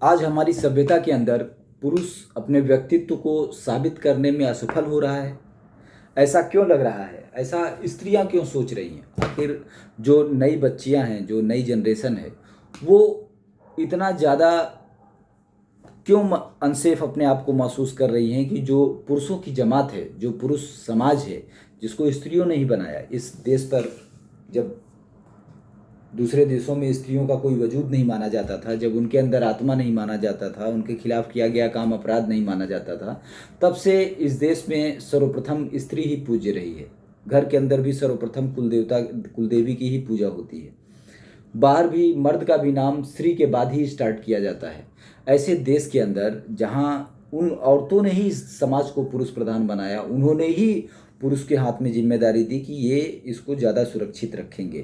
आज हमारी सभ्यता के अंदर पुरुष अपने व्यक्तित्व को साबित करने में असफल हो रहा है। ऐसा क्यों लग रहा है? ऐसा स्त्रियां क्यों सोच रही हैं? आखिर जो नई बच्चियां हैं, जो नई जनरेशन है, वो इतना ज़्यादा क्यों अनसेफ अपने आप को महसूस कर रही हैं कि जो पुरुषों की जमात है, जो पुरुष समाज है, जिसको स्त्रियों ने ही बनाया इस देश पर। जब दूसरे देशों में स्त्रियों का कोई वजूद नहीं माना जाता था, जब उनके अंदर आत्मा नहीं माना जाता था, उनके खिलाफ किया गया काम अपराध नहीं माना जाता था, तब से इस देश में सर्वप्रथम स्त्री ही पूज्य रही है। घर के अंदर भी सर्वप्रथम कुलदेवी की ही पूजा होती है। बाहर भी मर्द का भी नाम स्त्री के बाद ही स्टार्ट किया जाता है। ऐसे देश के अंदर जहाँ उन औरतों ने ही इस समाज को पुरुष प्रधान बनाया, उन्होंने ही पुरुष के हाथ में जिम्मेदारी दी कि ये इसको ज़्यादा सुरक्षित रखेंगे,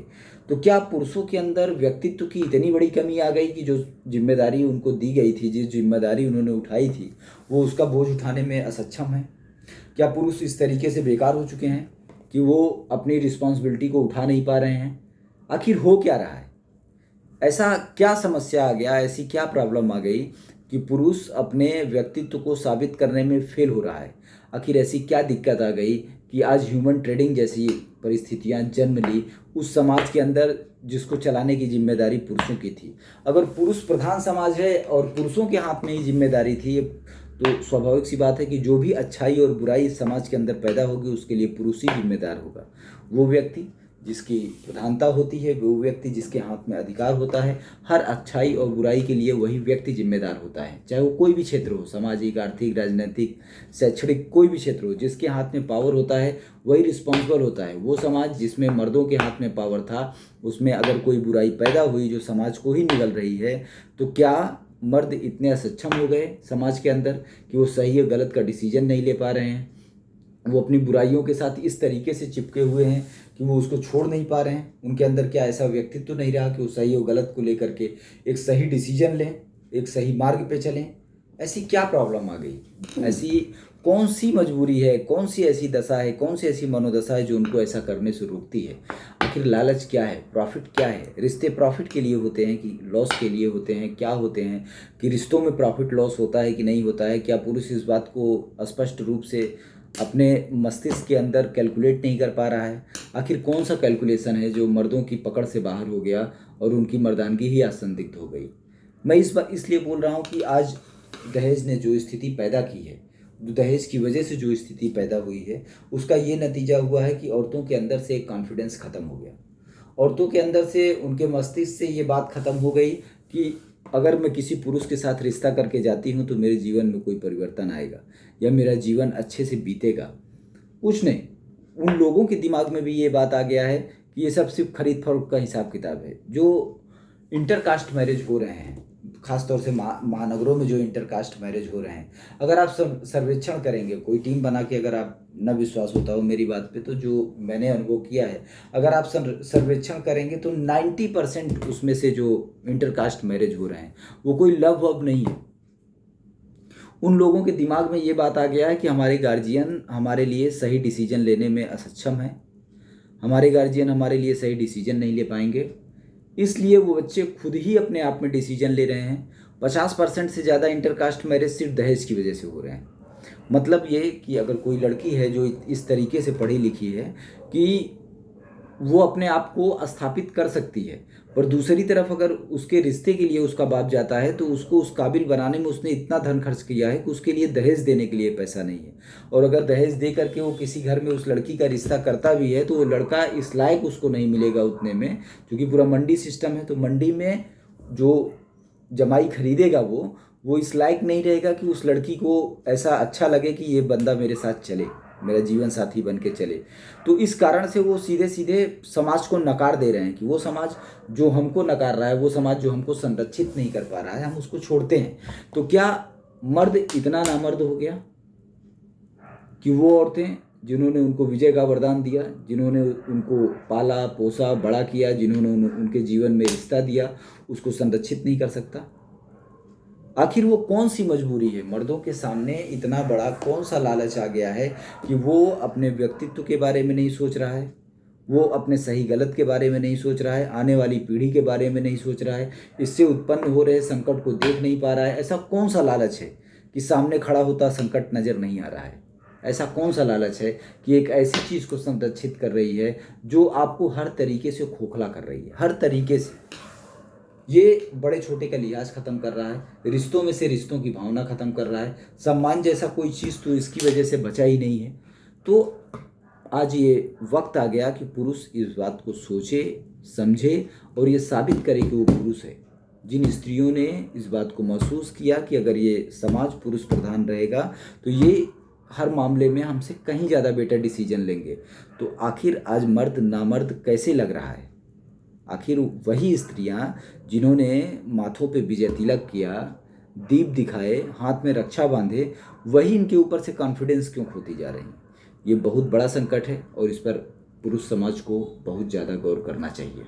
तो क्या पुरुषों के अंदर व्यक्तित्व की इतनी बड़ी कमी आ गई कि जो जिम्मेदारी उनको दी गई थी, जिस जिम्मेदारी उन्होंने उठाई थी, वो उसका बोझ उठाने में असक्षम है? क्या पुरुष इस तरीके से बेकार हो चुके हैं कि वो अपनी रिस्पॉन्सिबिलिटी को उठा नहीं पा रहे हैं? आखिर हो क्या रहा है? ऐसा क्या समस्या आ गया, ऐसी क्या प्रॉब्लम आ गई कि पुरुष अपने व्यक्तित्व को साबित करने में फेल हो रहा है? आखिर ऐसी क्या दिक्कत आ गई कि आज ह्यूमन ट्रेडिंग जैसी परिस्थितियां जन्म ली उस समाज के अंदर जिसको चलाने की जिम्मेदारी पुरुषों की थी? अगर पुरुष प्रधान समाज है और पुरुषों के हाथ में ही जिम्मेदारी थी, तो स्वाभाविक सी बात है कि जो भी अच्छाई और बुराई इस समाज के अंदर पैदा होगी उसके लिए पुरुष ही जिम्मेदार होगा। वो व्यक्ति जिसकी प्रधानता होती है, वो व्यक्ति जिसके हाथ में अधिकार होता है, हर अच्छाई और बुराई के लिए वही व्यक्ति जिम्मेदार होता है। चाहे वो कोई भी क्षेत्र हो, सामाजिक, आर्थिक, राजनीतिक, शैक्षणिक, कोई भी क्षेत्र हो, जिसके हाथ में पावर होता है वही रिस्पॉन्सिबल होता है। वो समाज जिसमें मर्दों के हाथ में पावर था, उसमें अगर कोई बुराई पैदा हुई जो समाज को ही निगल रही है, तो क्या मर्द इतने असक्षम हो गए समाज के अंदर कि वो सही और गलत का डिसीजन नहीं ले पा रहे हैं? वो अपनी बुराइयों के साथ इस तरीके से चिपके हुए हैं कि वो उसको छोड़ नहीं पा रहे हैं? उनके अंदर क्या ऐसा व्यक्तित्व नहीं रहा कि वो सही और गलत को लेकर के एक सही डिसीजन लें, एक सही मार्ग पे चलें? ऐसी क्या प्रॉब्लम आ गई? ऐसी कौन सी मजबूरी है, कौन सी ऐसी दशा है, कौन सी ऐसी मनोदशा है जो उनको ऐसा करने से रोकती है? आखिर लालच क्या है? प्रॉफिट क्या है? रिश्ते प्रॉफिट के लिए होते हैं कि लॉस के लिए होते हैं? क्या होते हैं कि रिश्तों में प्रॉफिट लॉस होता है कि नहीं होता है? क्या पुरुष इस बात को स्पष्ट रूप से अपने मस्तिष्क के अंदर कैलकुलेट नहीं कर पा रहा है? आखिर कौन सा कैलकुलेशन है जो मर्दों की पकड़ से बाहर हो गया और उनकी मर्दानगी ही असंदिग्ध हो गई? मैं इस बार इसलिए बोल रहा हूँ कि आज दहेज ने जो स्थिति पैदा की है, दहेज की वजह से जो स्थिति पैदा हुई है, उसका ये नतीजा हुआ है कि औरतों के अंदर से एक कॉन्फिडेंस ख़त्म हो गया। औरतों के अंदर से, उनके मस्तिष्क से ये बात ख़त्म हो गई कि अगर मैं किसी पुरुष के साथ रिश्ता करके जाती हूँ तो मेरे जीवन में कोई परिवर्तन आएगा या मेरा जीवन अच्छे से बीतेगा। कुछ नहीं, उन लोगों के दिमाग में भी ये बात आ गया है कि ये सब सिर्फ खरीद फरोख्त का हिसाब किताब है। जो इंटरकास्ट मैरिज हो रहे हैं, खासतौर से महानगरों में जो इंटरकास्ट मैरिज हो रहे हैं, अगर आप सर्वेक्षण करेंगे, कोई टीम बना के, अगर आप न विश्वास होता हो मेरी बात पे, तो जो मैंने अनुभव किया है, अगर आप सर्वेक्षण करेंगे तो 90% उसमें से जो इंटरकास्ट मैरिज हो रहे हैं वो कोई लव वव नहीं है। उन लोगों के दिमाग में ये बात आ गया है कि हमारे गार्जियन हमारे लिए सही डिसीजन लेने में असक्षम है, हमारे गार्जियन हमारे लिए सही डिसीजन नहीं ले पाएंगे, इसलिए वो बच्चे खुद ही अपने आप में डिसीजन ले रहे हैं। 50% से ज़्यादा इंटरकास्ट मैरिज सिर्फ दहेज की वजह से हो रहे हैं। मतलब ये कि अगर कोई लड़की है जो इस तरीके से पढ़ी लिखी है कि वो अपने आप को स्थापित कर सकती है, पर दूसरी तरफ अगर उसके रिश्ते के लिए उसका बाप जाता है तो उसको उस काबिल बनाने में उसने इतना धन खर्च किया है कि उसके लिए दहेज देने के लिए पैसा नहीं है। और अगर दहेज दे करके वो किसी घर में उस लड़की का रिश्ता करता भी है तो वो लड़का इस लायक उसको नहीं मिलेगा उतने में, क्योंकि पूरा मंडी सिस्टम है। तो मंडी में जो जमाई खरीदेगा वो इस लायक नहीं रहेगा कि उस लड़की को ऐसा अच्छा लगे कि ये बंदा मेरे साथ चले, मेरा जीवन साथी बन के चले। तो इस कारण से वो सीधे सीधे समाज को नकार दे रहे हैं कि वो समाज जो हमको नकार रहा है, वो समाज जो हमको संरक्षित नहीं कर पा रहा है, हम उसको छोड़ते हैं। तो क्या मर्द इतना नामर्द हो गया कि वो औरतें जिन्होंने उनको विजय का वरदान दिया, जिन्होंने उनको पाला पोसा बड़ा किया, जिन्होंने उनके जीवन में रिश्ता दिया, उसको संरक्षित नहीं कर सकता? आखिर वो कौन सी मजबूरी है? मर्दों के सामने इतना बड़ा कौन सा लालच आ गया है कि वो अपने व्यक्तित्व के बारे में नहीं सोच रहा है, वो अपने सही गलत के बारे में नहीं सोच रहा है, आने वाली पीढ़ी के बारे में नहीं सोच रहा है, इससे उत्पन्न हो रहे संकट को देख नहीं पा रहा है। ऐसा कौन सा लालच है कि सामने खड़ा होता संकट नज़र नहीं आ रहा है? ऐसा कौन सा लालच है कि एक ऐसी चीज़ को संरक्षित कर रही है जो आपको हर तरीके से खोखला कर रही है, हर तरीके से। ये बड़े छोटे का लिहाज ख़त्म कर रहा है, रिश्तों में से रिश्तों की भावना ख़त्म कर रहा है, सम्मान जैसा कोई चीज़ तो इसकी वजह से बचा ही नहीं है। तो आज ये वक्त आ गया कि पुरुष इस बात को सोचे, समझे और ये साबित करे कि वो पुरुष है। जिन स्त्रियों ने इस बात को महसूस किया कि अगर ये समाज पुरुष प्रधान रहेगा तो ये हर मामले में हमसे कहीं ज़्यादा बेटर डिसीजन लेंगे। तो आखिर आज मर्द नामर्द कैसे लग रहा है? आखिर वही स्त्रियां जिन्होंने माथों पे विजय तिलक किया, दीप दिखाए, हाथ में रक्षा बांधे, वही इनके ऊपर से कॉन्फिडेंस क्यों खोती जा रही हैं? ये बहुत बड़ा संकट है और इस पर पुरुष समाज को बहुत ज़्यादा गौर करना चाहिए।